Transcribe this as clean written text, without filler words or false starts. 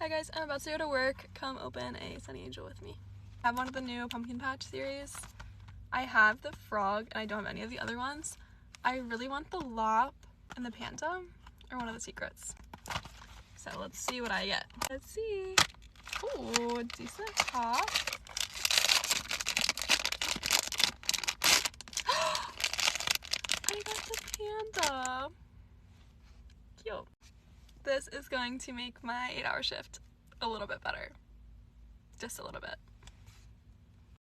Hi guys, I'm about to go to work. Come open a Sunny Angel with me. I have one of the new Pumpkin Patch series. I have the frog and I don't have any of the other ones. I really want the Lop and the Panda, or one of the secrets. So let's see what I get. Let's see. Ooh, decent top. I got the Panda. Cute. This is going to make my 8-hour shift a little bit better. Just a little bit.